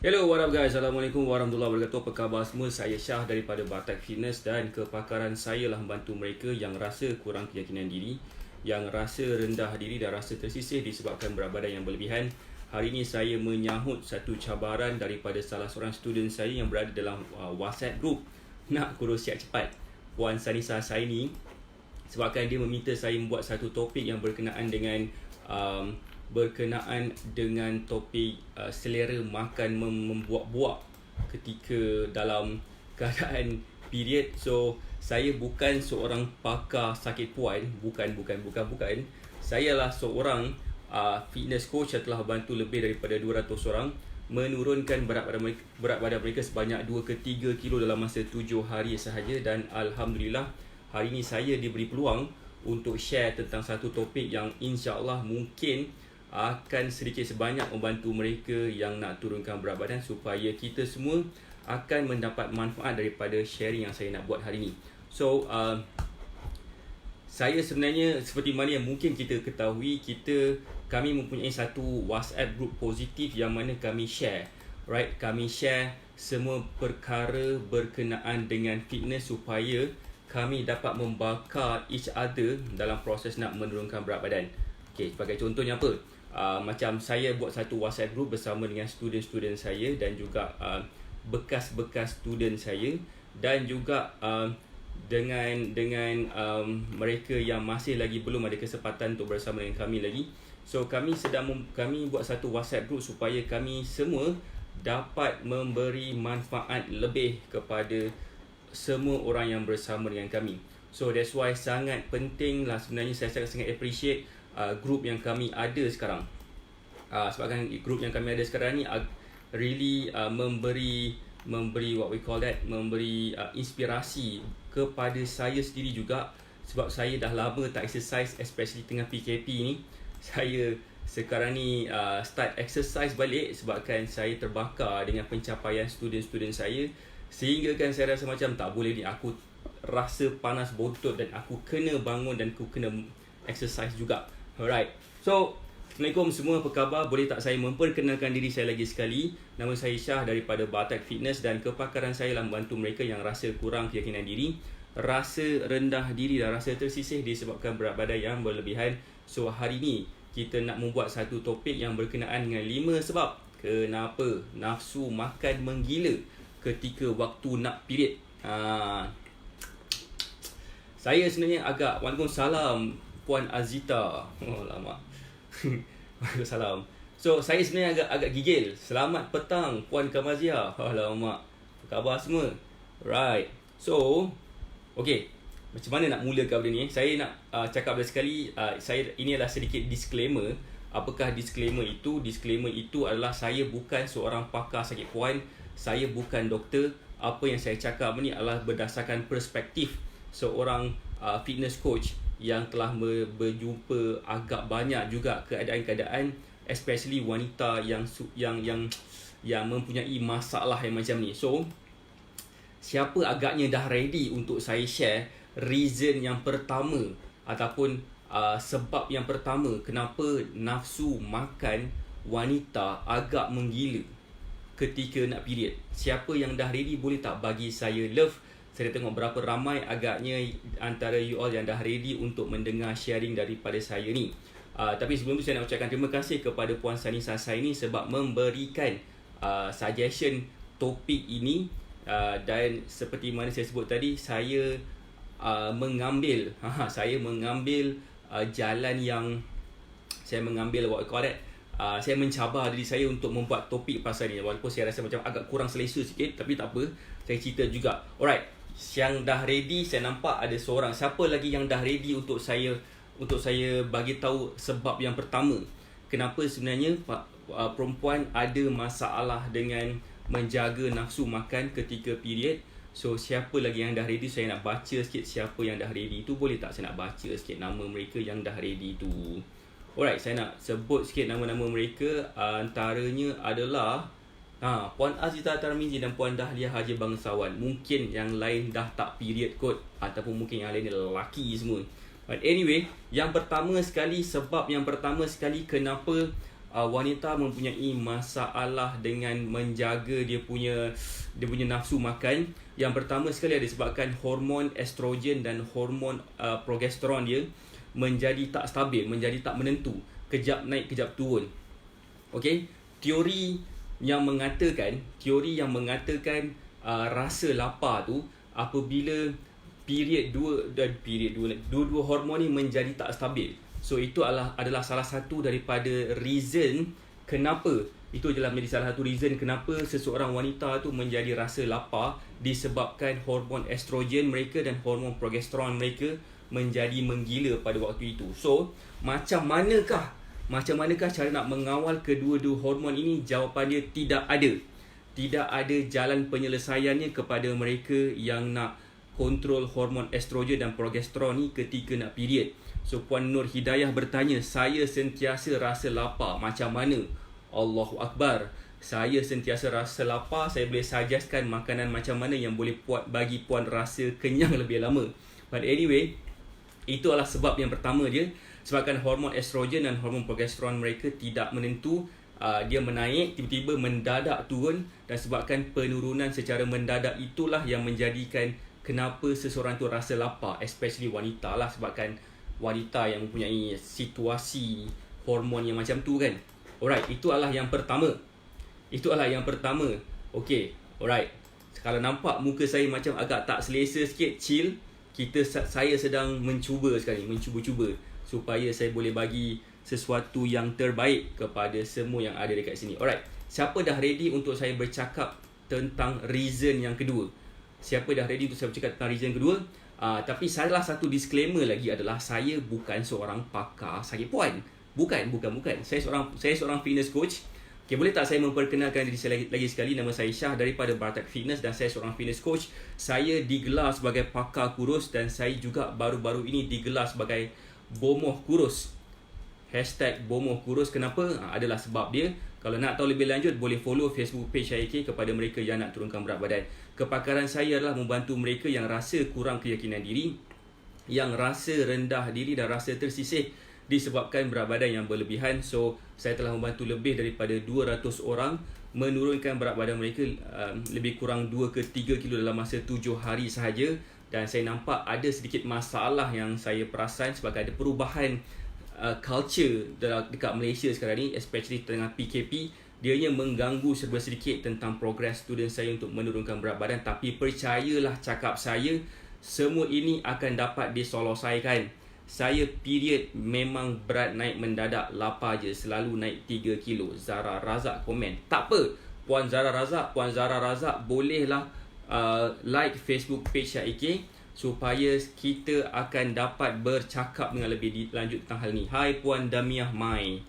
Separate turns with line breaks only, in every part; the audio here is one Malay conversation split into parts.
Hello, what up guys? Assalamualaikum warahmatullahi wabarakatuh. Apa khabar semua? Saya Syah daripada Batak Fitness dan kepakaran saya lah membantu mereka yang rasa kurang keyakinan diri, yang rasa rendah diri dan rasa tersisih disebabkan berat badan yang berlebihan. Hari ini saya menyahut satu cabaran daripada salah seorang student saya yang berada dalam WhatsApp group nak kurus siap cepat, Puan Sanisa Saini, sebabkan dia meminta saya membuat satu topik yang berkenaan dengan topik selera makan membuak-buak ketika dalam keadaan period. So saya bukan seorang pakar sakit puan, bukan. Saya lah seorang fitness coach yang telah bantu lebih daripada 200 orang menurunkan berat badan mereka sebanyak 2 ke 3 kilo dalam masa 7 hari sahaja. Dan alhamdulillah hari ini saya diberi peluang untuk share tentang satu topik yang insya-Allah mungkin akan sedikit sebanyak membantu mereka yang nak turunkan berat badan, supaya kita semua akan mendapat manfaat daripada sharing yang saya nak buat hari ini. So saya sebenarnya seperti mana yang mungkin kita ketahui, kami mempunyai satu WhatsApp group positif yang mana kami share, right? Kami share semua perkara berkenaan dengan fitness supaya kami dapat membakar each other dalam proses nak menurunkan berat badan. Okay, sebagai contohnya apa? Macam saya buat satu WhatsApp group bersama dengan student-student saya dan juga bekas-bekas student saya, dan juga dengan mereka yang masih lagi belum ada kesempatan untuk bersama dengan kami lagi. So kami buat satu WhatsApp group supaya kami semua dapat memberi manfaat lebih kepada semua orang yang bersama dengan kami. So that's why sangat penting lah sebenarnya, saya sangat appreciate group yang kami ada sekarang. Sebabkan group yang kami ada sekarang ni really memberi what we call that, memberi inspirasi kepada saya sendiri juga. Sebab saya dah lama tak exercise, especially tengah PKP ni. Saya sekarang ni start exercise balik sebabkan saya terbakar dengan pencapaian student-student saya, sehingga kan saya rasa macam tak boleh ni, aku rasa panas bontot dan aku kena bangun dan aku kena exercise juga. Alright, so Assalamualaikum semua, apa khabar? Boleh tak saya memperkenalkan diri saya lagi sekali? Nama saya Syah daripada Batak Fitness dan kepakaran saya lah membantu mereka yang rasa kurang keyakinan diri, rasa rendah diri dan rasa tersisih disebabkan berat badan yang berlebihan. So hari ni kita nak membuat satu topik yang berkenaan dengan 5 sebab kenapa nafsu makan menggila ketika waktu nak period. Saya sebenarnya agak, waalaikumsalam Puan Azita. Oh lama. Waalaikumsalam. So saya sebenarnya agak gigil. Selamat petang Puan Kamazia. Alamak. Apa khabar semua? Right. So okay, macam mana nak mulakan benda ni? Saya nak cakap dah sekali, ini adalah sedikit disclaimer. Apakah disclaimer itu? Disclaimer itu adalah saya bukan seorang pakar sakit puan, saya bukan doktor. Apa yang saya cakap ni adalah berdasarkan perspektif seorang fitness coach yang telah berjumpa agak banyak juga keadaan-keadaan, especially wanita yang mempunyai masalah yang macam ni. So siapa agaknya dah ready untuk saya share reason yang pertama ataupun sebab yang pertama kenapa nafsu makan wanita agak menggila ketika nak period. Siapa yang dah ready boleh tak bagi saya love? Saya tengok berapa ramai agaknya antara you all yang dah ready untuk mendengar sharing daripada saya ni. Tapi sebelum tu saya nak ucapkan terima kasih kepada Puan Sanisa Saini sebab memberikan suggestion topik ini. Dan seperti mana saya sebut tadi, saya mengambil jalan yang saya mengambil what I call that, saya mencabar diri saya untuk membuat topik pasal ni. Walaupun saya rasa macam agak kurang selesa sikit, tapi tak apa, saya cerita juga. Alright, yang dah ready, saya nampak ada seorang. Siapa lagi yang dah ready untuk saya bagi tahu sebab yang pertama kenapa sebenarnya perempuan ada masalah dengan menjaga nafsu makan ketika period. So siapa lagi yang dah ready? Saya nak baca sikit siapa yang dah ready tu. Boleh tak saya nak baca sikit nama mereka yang dah ready tu? Alright, saya nak sebut sikit nama-nama mereka. Antaranya adalah Puan Azita Tarmizi dan Puan Dahlia Haji Bangsawan. Mungkin yang lain dah tak period kot, ataupun mungkin yang lain ni lelaki semua. But anyway, sebab yang pertama sekali kenapa wanita mempunyai masalah dengan menjaga dia punya nafsu makan. Yang pertama sekali disebabkan hormon estrogen dan hormon progesteron dia menjadi tak stabil, menjadi tak menentu, kejap naik kejap turun. Okey, teori yang mengatakan rasa lapar tu apabila dua-dua hormon ni menjadi tak stabil. So itu adalah salah satu daripada reason kenapa, itu adalah menjadi salah satu reason kenapa seseorang wanita tu menjadi rasa lapar, disebabkan hormon estrogen mereka dan hormon progesteron mereka menjadi menggila pada waktu itu. So macam manakah cara nak mengawal kedua-dua hormon ini? Jawapan dia tidak ada jalan penyelesaiannya kepada mereka yang nak kontrol hormon estrogen dan progesteron ni ketika nak period. So Puan Nur Hidayah bertanya, saya sentiasa rasa lapar, macam mana? Allahu Akbar. Saya sentiasa rasa lapar, saya boleh suggestkan makanan macam mana yang boleh bagi Puan rasa kenyang lebih lama. But anyway, itu adalah sebab yang pertama dia. Sebabkan hormon estrogen dan hormon progesteron mereka tidak menentu. Dia menaik, tiba-tiba mendadak turun, dan sebabkan penurunan secara mendadak itulah yang menjadikan kenapa seseorang tu rasa lapar, especially wanita lah, sebabkan wanita yang mempunyai situasi hormon yang macam tu kan. Alright, itu adalah yang pertama. Okay, alright. Kalau nampak muka saya macam agak tak selesa sikit, chill. Saya sedang mencuba supaya saya boleh bagi sesuatu yang terbaik kepada semua yang ada dekat sini. Alright, siapa dah ready untuk saya bercakap tentang reason yang kedua? Tapi salah satu disclaimer lagi adalah saya bukan seorang pakar sakit puan. Bukan. Saya seorang fitness coach. Okay, boleh tak saya memperkenalkan diri saya lagi sekali? Nama saya Syah daripada Bartak Fitness dan saya seorang fitness coach. Saya digelar sebagai pakar kurus dan saya juga baru-baru ini digelar sebagai bomoh kurus. #bomoh kurus. Kenapa? Adalah sebab dia. Kalau nak tahu lebih lanjut, boleh follow Facebook page saya kepada mereka yang nak turunkan berat badan. Kepakaran saya adalah membantu mereka yang rasa kurang keyakinan diri, yang rasa rendah diri dan rasa tersisih disebabkan berat badan yang berlebihan. So, saya telah membantu lebih daripada 200 orang menurunkan berat badan mereka lebih kurang 2 ke 3 kilo dalam masa 7 hari sahaja. Dan saya nampak ada sedikit masalah yang saya perasan sebab ada perubahan culture dekat Malaysia sekarang ni, especially tengah PKP. Dianya mengganggu serba sedikit tentang progres student saya untuk menurunkan berat badan. Tapi percayalah cakap saya, semua ini akan dapat diselesaikan. Saya period memang berat naik mendadak, lapar je, selalu naik 3 kilo. Zara Razak komen, tak apa Puan Zara Razak bolehlah like Facebook page Syah supaya kita akan dapat bercakap dengan lebih lanjut tentang hal ni. Hai Puan Damiah Mie.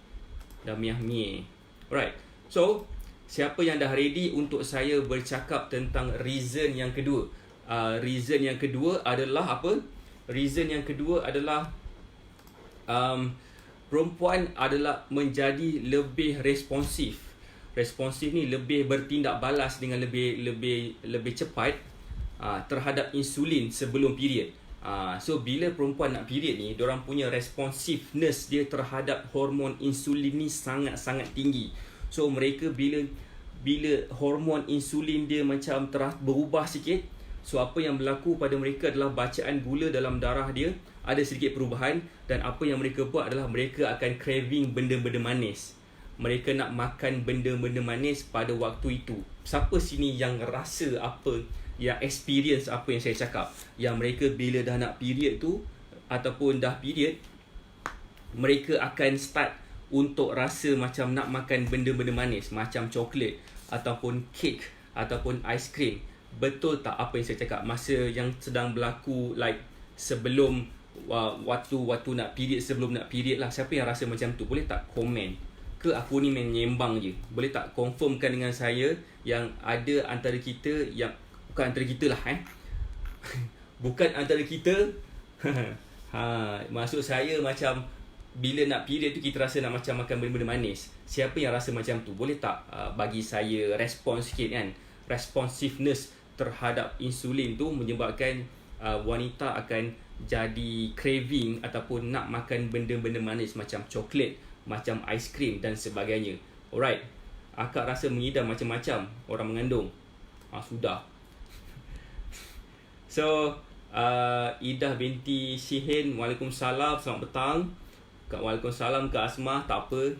Alright, so siapa yang dah ready untuk saya bercakap tentang reason yang kedua? Reason yang kedua adalah apa? Reason yang kedua adalah perempuan adalah menjadi lebih responsif. Responsif ni lebih bertindak balas dengan lebih cepat terhadap insulin sebelum period. So bila perempuan nak period ni, diorang punya responsiveness dia terhadap hormon insulin ni sangat-sangat tinggi. So mereka bila hormon insulin dia macam berubah sikit, so apa yang berlaku pada mereka adalah bacaan gula dalam darah dia ada sedikit perubahan, dan apa yang mereka buat adalah mereka akan craving benda-benda manis. Mereka nak makan benda-benda manis pada waktu itu. Siapa sini yang rasa apa, yang experience apa yang saya cakap? Yang mereka bila dah nak period tu ataupun dah period, mereka akan start untuk rasa macam nak makan benda-benda manis macam coklat ataupun kek ataupun aiskrim. Betul tak apa yang saya cakap? Masa yang sedang berlaku like sebelum waktu nak period, sebelum nak period lah. Siapa yang rasa macam tu? Boleh tak komen? Ke aku ni main nyembang je? Boleh tak confirmkan dengan saya yang ada antara kita yang bukan antara kita lah bukan antara kita. Maksud saya macam bila nak period tu kita rasa nak macam makan benda-benda manis. Siapa yang rasa macam tu? Boleh tak bagi saya respons sikit kan? Responsiveness terhadap insulin tu menyebabkan wanita akan jadi craving ataupun nak makan benda-benda manis macam coklat, macam aiskrim dan sebagainya. Alright, akak rasa mengidam macam-macam orang mengandung. Sudah. So, Idah binti Sihin, Waalaikumsalam, selamat petang. Waalaikumsalam ke Asmah, tak apa.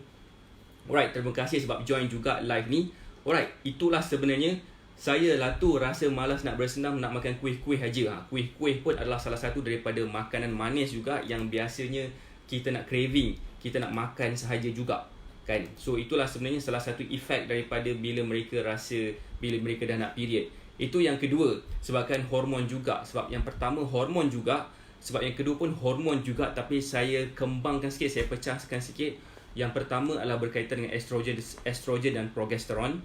Alright, terima kasih sebab join juga live ni. Alright, itulah sebenarnya saya lah tu rasa malas nak bersenam, nak makan kuih-kuih aja. Kuih-kuih pun adalah salah satu daripada makanan manis juga yang biasanya kita nak craving, kita nak makan sahaja juga kan. So itulah sebenarnya salah satu efek daripada bila mereka dah nak period. Itu yang kedua, sebabkan hormon juga. Sebab yang pertama hormon juga, sebab yang kedua pun hormon juga, tapi saya kembangkan sikit, saya pecahkan sikit. Yang pertama adalah berkaitan dengan estrogen dan progesteron.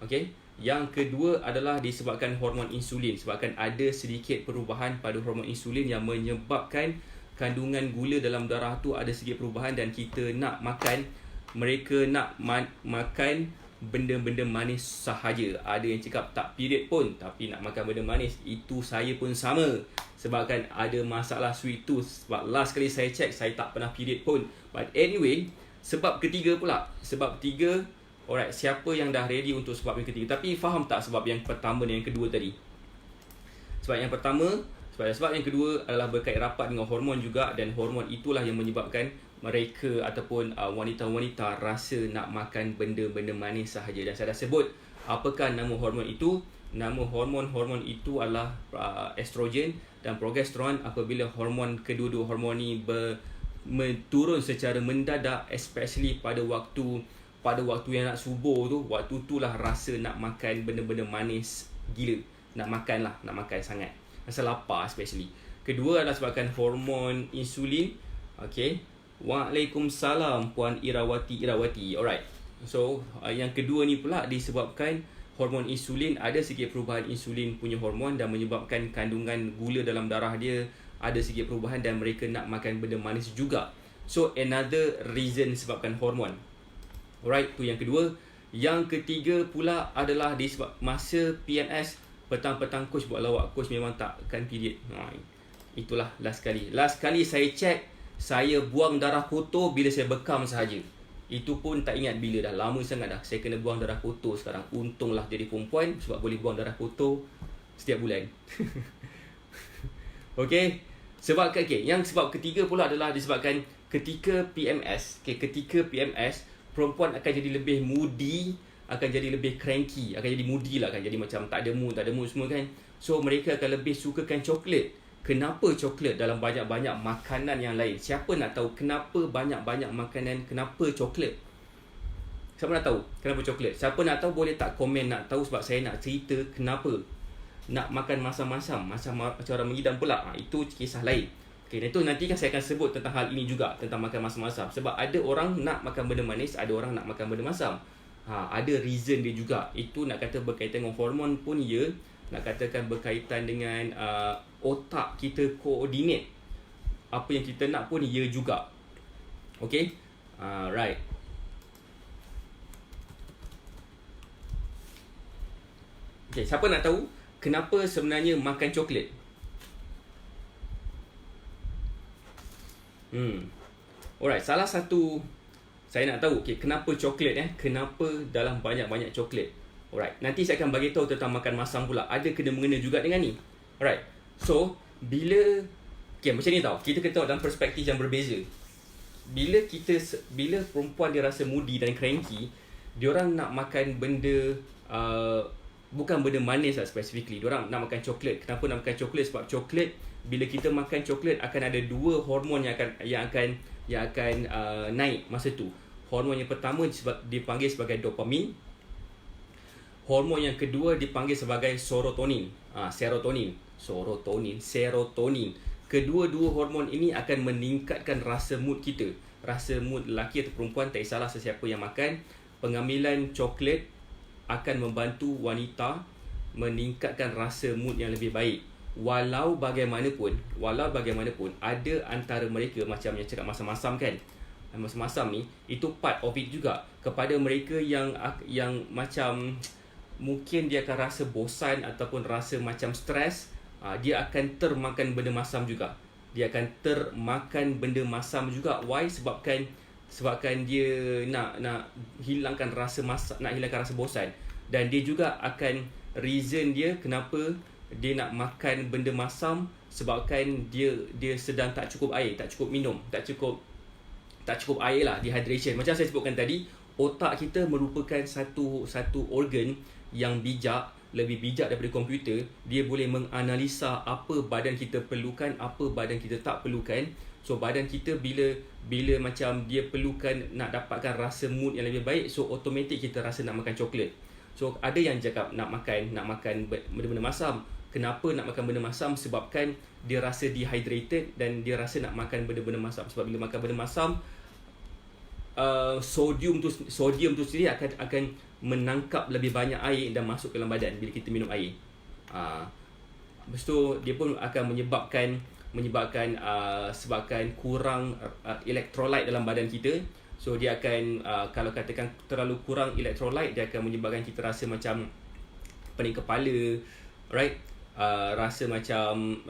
Okey. Yang kedua adalah disebabkan hormon insulin, sebabkan ada sedikit perubahan pada hormon insulin yang menyebabkan kandungan gula dalam darah tu ada sedikit perubahan, dan kita nak makan, mereka nak makan benda-benda manis sahaja. Ada yang cakap tak period pun tapi nak makan benda manis. Itu saya pun sama, sebabkan ada masalah sweet tooth. Sebab last kali saya check, saya tak pernah period pun. But anyway, sebab ketiga pula. Sebab ketiga, alright, siapa yang dah ready untuk sebab yang ketiga? Tapi faham tak sebab yang pertama dan yang kedua tadi? Sebab yang pertama, sebab yang kedua adalah berkait rapat dengan hormon juga, dan hormon itulah yang menyebabkan mereka ataupun wanita-wanita rasa nak makan benda-benda manis sahaja. Dan saya dah sebut apakah nama hormon itu. Nama hormon itu adalah estrogen dan progesteron. Apabila hormon kedua-dua hormon ni turun secara mendadak, especially pada waktu yang nak subuh tu, waktu itulah rasa nak makan benda-benda manis gila. Nak makan sangat. Rasa lapar especially. Kedua adalah sebabkan hormon insulin. Okay. Waalaikumsalam Puan Irawati. Alright. So, yang kedua ni pula disebabkan hormon insulin, ada sikit perubahan insulin punya hormon dan menyebabkan kandungan gula dalam darah dia ada sikit perubahan, dan mereka nak makan benda manis juga. So, another reason sebabkan hormon. Alright, tu yang kedua. Yang ketiga pula adalah disebab masa PMS, petang-petang coach buat lawak, coach memang takkan period. Itulah last kali saya check, saya buang darah kotor bila saya bekam sahaja. Itu pun tak ingat bila dah, lama sangat dah saya kena buang darah kotor sekarang. Untunglah jadi perempuan sebab boleh buang darah kotor setiap bulan. Okey. Yang sebab ketiga pula adalah disebabkan ketika PMS, ketika PMS, perempuan akan jadi lebih moody, akan jadi lebih cranky, akan jadi moody lah, akan jadi macam tak ada mood semua kan. So mereka akan lebih sukakan coklat. Kenapa coklat dalam banyak-banyak makanan yang lain? Siapa nak tahu kenapa banyak-banyak makanan, kenapa coklat? Siapa nak tahu kenapa coklat? Siapa nak tahu boleh tak komen nak tahu, sebab saya nak cerita kenapa nak makan masam-masam, macam orang mengidam pula. Itu kisah lain. Okay, itu nanti kan saya akan sebut tentang hal ini juga, tentang makan masam-masam. Sebab ada orang nak makan benda manis, ada orang nak makan benda masam. Ada reason dia juga. Itu nak kata berkaitan dengan hormon pun ya, nak katakan berkaitan dengan otak kita koordinate apa yang kita nak pun ya juga. Okay, right. Okay, siapa nak tahu kenapa sebenarnya makan coklat? Alright, salah satu saya nak tahu, okay, kenapa coklat kenapa dalam banyak-banyak coklat. Alright, nanti saya akan bagi tahu tentang makan masam pula. Ada kena-mengena juga dengan ni. Alright. So, bila macam ni tau, kita kena tengok dalam perspektif yang berbeza. Bila perempuan dia rasa moody dan cranky, diorang nak makan benda bukan benda manis lah specifically. Diorang nak makan coklat. Kenapa nak makan coklat? Sebab coklat, bila kita makan coklat akan ada dua hormon yang akan naik masa tu. Hormon yang pertama dipanggil sebagai dopamin. Hormon yang kedua dipanggil sebagai serotonin. Serotonin. Kedua-dua hormon ini akan meningkatkan rasa mood kita. Rasa mood lelaki atau perempuan, tak kisahlah sesiapa yang makan. Pengambilan coklat akan membantu wanita meningkatkan rasa mood yang lebih baik. Walau bagaimanapun, ada antara mereka macam yang cakap masam-masam kan. Masam-masam ni, itu part of it juga. Kepada mereka yang macam mungkin dia akan rasa bosan ataupun rasa macam stres, dia akan termakan benda masam juga. Why? Sebabkan sebabkan dia nak hilangkan rasa nak hilangkan rasa bosan. Dan dia juga akan reason dia kenapa dia nak makan benda masam, sebabkan dia sedang tak cukup air, tak cukup minum, tak cukup air lah, dehydration. Macam saya sebutkan tadi, otak kita merupakan satu organ yang bijak, lebih bijak daripada komputer. Dia boleh menganalisa apa badan kita perlukan, apa badan kita tak perlukan. So badan kita bila macam dia perlukan nak dapatkan rasa mood yang lebih baik, so automatic kita rasa nak makan coklat. So ada yang cakap nak makan benda-benda masam. Kenapa nak makan benda masam? Sebabkan dia rasa dehydrated dan dia rasa nak makan benda-benda masam. Sebab bila makan benda masam, sodium tu sendiri akan menangkap lebih banyak air dan masuk ke dalam badan bila kita minum air. Lepas tu dia pun akan menyebabkan sebabkan kurang electrolyte dalam badan kita. So dia akan kalau katakan terlalu kurang electrolyte, dia akan menyebabkan kita rasa macam pening kepala, right? Rasa macam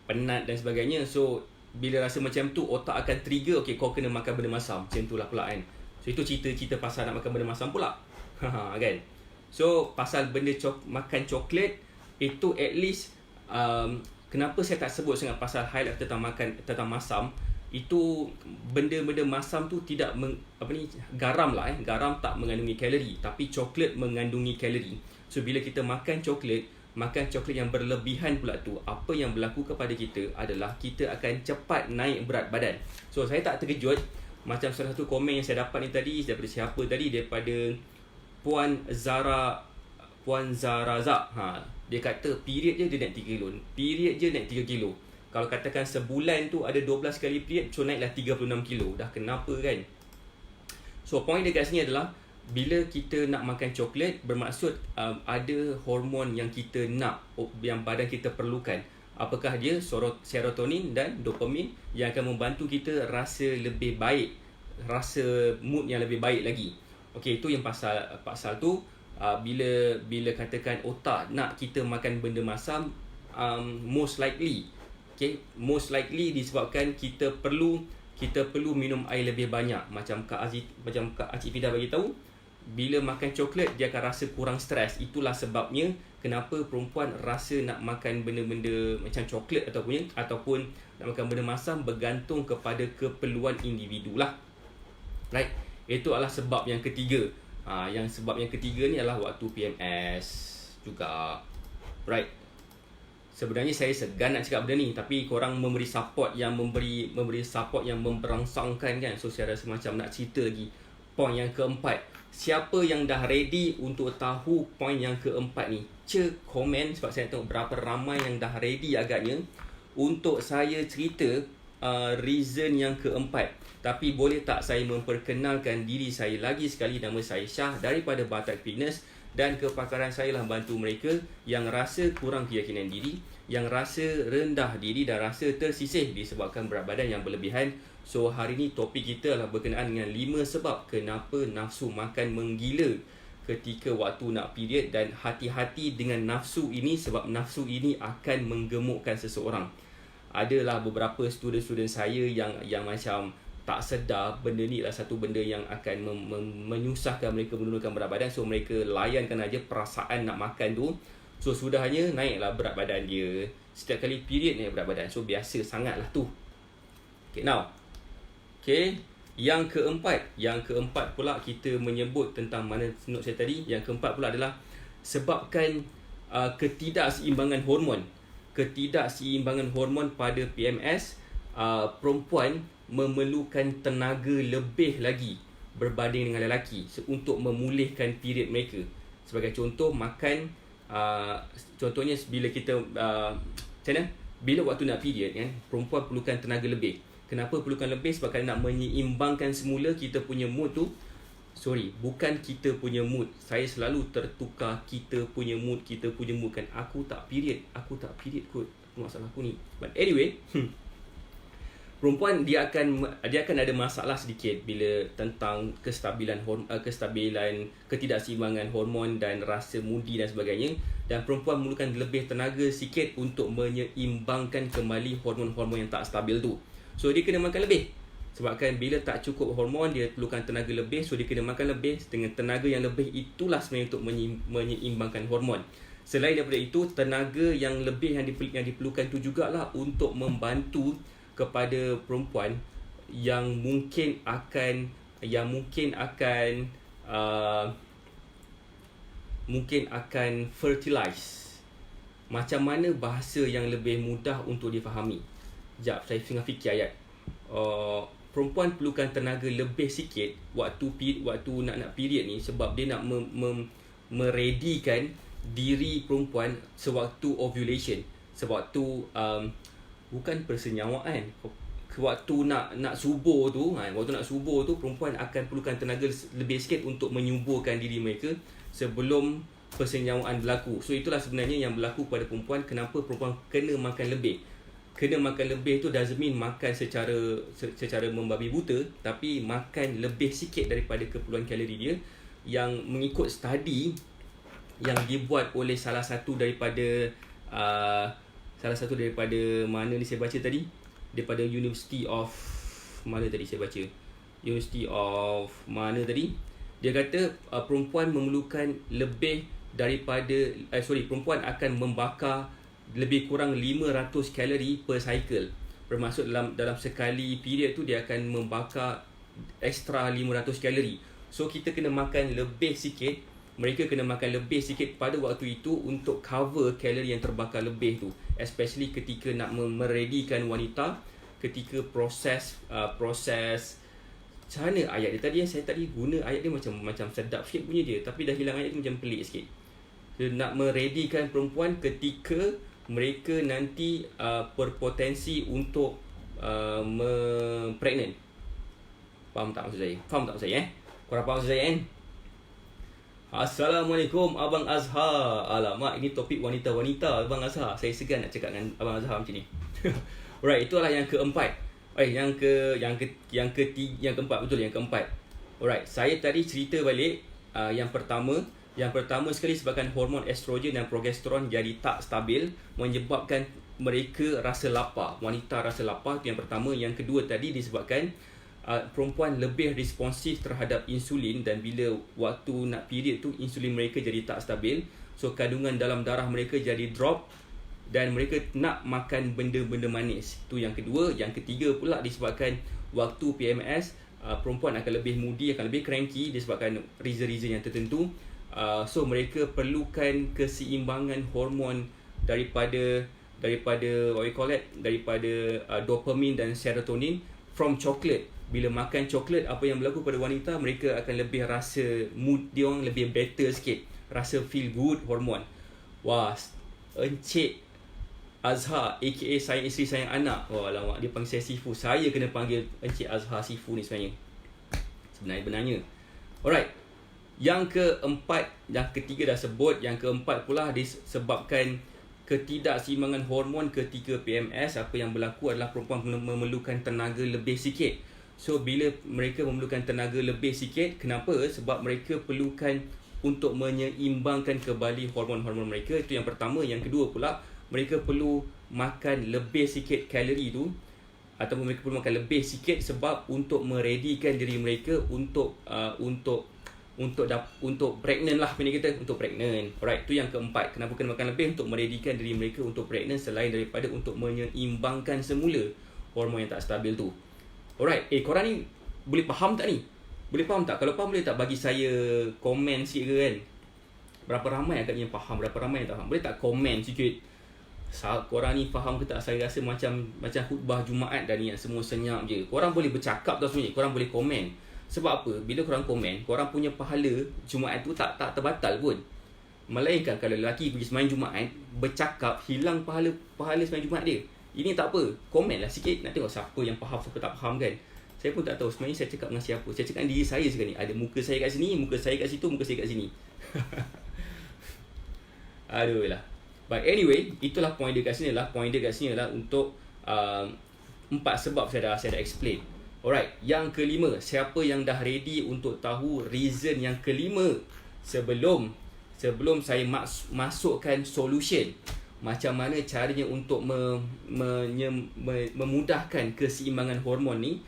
penat dan sebagainya. So bila rasa macam tu, otak akan trigger, okay, kau kena makan benda masam. Macam tu lah pula kan. So itu cerita pasal nak makan benda masam pula. Kan? So pasal benda makan coklat itu, at least kenapa saya tak sebut sangat pasal highlight tentang masam. Itu benda-benda masam tu tidak garam lah, garam tak mengandungi kalori, tapi coklat mengandungi kalori. So bila kita makan coklat yang berlebihan pula tu, apa yang berlaku kepada kita adalah kita akan cepat naik berat badan. So saya tak terkejut, macam salah satu komen yang saya dapat ni tadi daripada siapa tadi, daripada Puan Zara Zak. Dia kata period je dia naik 3 kilo. Period je naik 3 kilo. Kalau katakan sebulan tu ada 12 kali period, so naiklah 36 kilo. Dah kenapa kan? So point dia kat sini adalah, bila kita nak makan coklat, bermaksud ada hormon yang kita nak, yang badan kita perlukan. Apakah dia? Serotonin dan dopamin yang akan membantu kita rasa lebih baik, rasa mood yang lebih baik lagi. Okey, itu yang pasal tu. Bila katakan otak nak kita makan benda masam, most likely disebabkan kita perlu minum air lebih banyak. Macam Kak Acik Fida bagi tahu, bila makan coklat dia akan rasa kurang stres. Itulah sebabnya kenapa perempuan rasa nak makan benda-benda macam coklat ataupun nak makan benda masam, bergantung kepada keperluan individu lah. Right? Itu adalah sebab yang ketiga. Sebab yang ketiga ni adalah waktu PMS juga. Right? Sebenarnya saya segan nak cakap benda ni, tapi korang memberi support yang memberangsangkan kan. So saya rasa macam nak cerita lagi. Poin yang keempat. Siapa yang dah ready untuk tahu poin yang keempat ni, komen, sebab saya tengok berapa ramai yang dah ready agaknya untuk saya cerita reason yang keempat. Tapi boleh tak saya memperkenalkan diri saya lagi sekali? Nama saya Syah daripada Batak Fitness, dan kepakaran saya lah bantu mereka yang rasa kurang keyakinan diri, yang rasa rendah diri dan rasa tersisih disebabkan berat badan yang berlebihan. So hari ni topik kita adalah berkenaan dengan 5 sebab kenapa nafsu makan menggila ketika waktu nak period. Dan hati-hati dengan nafsu ini, sebab nafsu ini akan menggemukkan seseorang. Adalah beberapa student saya yang macam tak sedar benda ni adalah satu benda yang akan menyusahkan mereka menurunkan berat badan. So mereka layankan aja perasaan nak makan tu. So sudahnya naiklah berat badan dia. Setiap kali period naik berat badan. So biasa sangatlah tu. Okay, now. Okay, yang keempat pula kita menyebut tentang mana note saya tadi. Yang keempat pula adalah sebabkan ketidakseimbangan hormon. Ketidakseimbangan hormon pada PMS, perempuan memerlukan tenaga lebih lagi berbanding dengan lelaki untuk memulihkan period mereka. Sebagai contoh, makan, contohnya bila kita macam mana? Bila waktu nak period kan, perempuan perlukan tenaga lebih. Kenapa perlukan lebih? Sebab nak menyeimbangkan semula kita punya mood tu. Bukan kita punya mood. Saya selalu tertukar kita punya mood kan. Aku tak period kot. Masalah aku ni. But anyway, perempuan dia akan ada masalah sedikit bila tentang kestabilan ketidakseimbangan hormon dan rasa moody dan sebagainya. Dan perempuan memerlukan lebih tenaga sikit untuk menyeimbangkan kembali hormon-hormon yang tak stabil tu. So dia kena makan lebih. Sebabkan bila tak cukup hormon, dia perlukan tenaga lebih, so dia kena makan lebih. Dengan tenaga yang lebih itulah sebenarnya untuk menyeimbangkan hormon. Selain daripada itu, tenaga yang lebih yang diperlukan itu jugalah untuk membantu kepada perempuan yang mungkin akan fertilize. Macam mana bahasa yang lebih mudah untuk difahami? Sekejap, saya tengah fikir ayat. Perempuan perlukan tenaga lebih sikit waktu nak period ni, sebab dia nak meredikan diri perempuan sewaktu ovulation, sewaktu bukan persenyawaan, waktu nak subur tu, perempuan akan perlukan tenaga lebih sikit untuk menyuburkan diri mereka sebelum persenyawaan berlaku. So itulah sebenarnya yang berlaku pada perempuan. Kenapa perempuan kena makan lebih? Kena makan lebih tu doesn't mean makan secara membabi buta, tapi makan lebih sikit daripada keperluan kalori dia, yang mengikut study yang dibuat oleh salah satu daripada mana ni saya baca tadi, daripada University of mana tadi saya baca, University of mana tadi, dia kata perempuan memerlukan lebih daripada perempuan akan membakar lebih kurang 500 kalori per cycle. Bermaksud dalam sekali period tu dia akan membakar extra 500 kalori. So kita kena makan lebih sikit, mereka kena makan lebih sikit pada waktu itu untuk cover kalori yang terbakar lebih tu, especially ketika nak meredikan wanita, ketika proses macam mana ayat dia tadi, saya tadi guna ayat dia macam sedap sikit bunyi dia, tapi dah hilang ayat dia macam pelik sikit. Nak meredikan perempuan ketika mereka nanti berpotensi untuk pregnant. Faham tak maksud saya? Korang faham maksud saya kan? Assalamualaikum Abang Azhar. Alamak, ini topik wanita-wanita Abang Azhar. Saya segan nak cakap dengan Abang Azhar macam ni. Alright, itulah yang keempat. Yang keempat. Alright, saya tadi cerita balik yang pertama sekali sebabkan hormon estrogen dan progesteron jadi tak stabil, menyebabkan mereka rasa lapar. Wanita rasa lapar, itu yang pertama. Yang kedua tadi disebabkan perempuan lebih responsif terhadap insulin, dan bila waktu nak period tu insulin mereka jadi tak stabil, so kandungan dalam darah mereka jadi drop dan mereka nak makan benda-benda manis. Itu yang kedua. Yang ketiga pula disebabkan waktu PMS, perempuan akan lebih moody, akan lebih cranky disebabkan reason-reason yang tertentu. So mereka perlukan keseimbangan hormon daripada dopamine dan serotonin from chocolate. Bila makan coklat, apa yang berlaku pada wanita, mereka akan lebih rasa mood dia orang lebih better sikit, rasa feel good hormon. Wah, Encik Azhar aka sayang isteri sayang anak. Wah, alamak, dia panggil saya Sifu. Saya kena panggil Encik Azhar Sifu ni sebenarnya. Alright, yang keempat, yang ketiga dah sebut, yang keempat pula disebabkan ketidakseimbangan hormon ketika PMS. Apa yang berlaku adalah perempuan memerlukan tenaga lebih sikit. So bila mereka memerlukan tenaga lebih sikit, kenapa? Sebab mereka perlukan untuk menyeimbangkan kembali hormon-hormon mereka. Itu yang pertama. Yang kedua pula, mereka perlu makan lebih sikit kalori tu, ataupun mereka perlu makan lebih sikit sebab untuk meredikan diri mereka untuk pregnant lah, pendek kita, untuk pregnant. Alright, itu yang keempat. Kenapa kena makan lebih? Untuk meredikan diri mereka untuk pregnant, selain daripada untuk menyeimbangkan semula hormon yang tak stabil tu. Alright, korang ni boleh faham tak ni? Boleh faham tak? Kalau faham, boleh tak bagi saya komen sikit ke kan? Berapa ramai agaknya faham, berapa ramai yang tak faham? Boleh tak komen sikit? Korang ni faham ke tak? Saya rasa macam khutbah Jumaat dah ni, yang semua senyap je. Korang boleh bercakap tau sebenarnya, korang boleh komen. Sebab apa? Bila korang komen, korang punya pahala Jumaat tu tak terbatal pun. Melainkan kalau lelaki pergi sembahyang Jumaat, bercakap, hilang pahala sembahyang Jumaat dia. Ini tak apa, komen lah sikit, nak tengok siapa yang faham, siapa tak faham kan. Saya pun tak tahu sebenarnya saya cakap dengan siapa. Saya cakap dengan diri saya sekarang ni. Ada muka saya kat sini, muka saya kat situ, muka saya kat sini. Aduh lah. But anyway, itulah point dia kat sini lah. Point dia kat sini adalah untuk 4 sebab saya dah explain. Alright, yang kelima, siapa yang dah ready untuk tahu reason yang kelima sebelum saya masukkan solution, macam mana caranya untuk memudahkan keseimbangan hormon ni.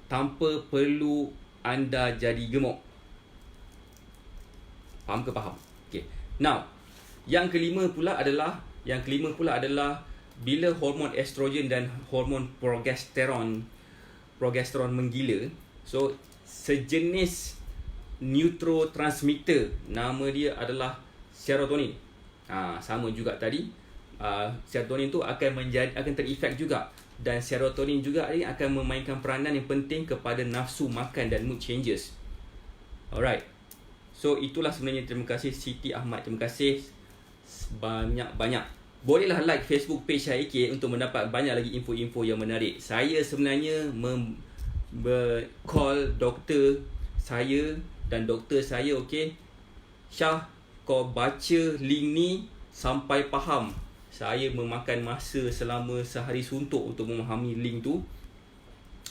tanpa perlu anda jadi gemuk. Faham ke faham? Okay. Now, yang kelima pula adalah bila hormon estrogen dan hormon progesteron menggila, so sejenis neurotransmitter, nama dia adalah serotonin. Sama juga tadi, serotonin tu akan terefek juga, dan serotonin juga ni akan memainkan peranan yang penting kepada nafsu makan dan mood changes. Alright. So itulah sebenarnya. Terima kasih Siti Ahmad. Terima kasih banyak-banyak. Bolehlah like Facebook page Syahik untuk mendapat banyak lagi info-info yang menarik. Saya sebenarnya call doktor saya dan doktor saya, okey, Syah, kau baca link ni sampai faham. Saya memakan masa selama sehari suntuk untuk memahami link tu.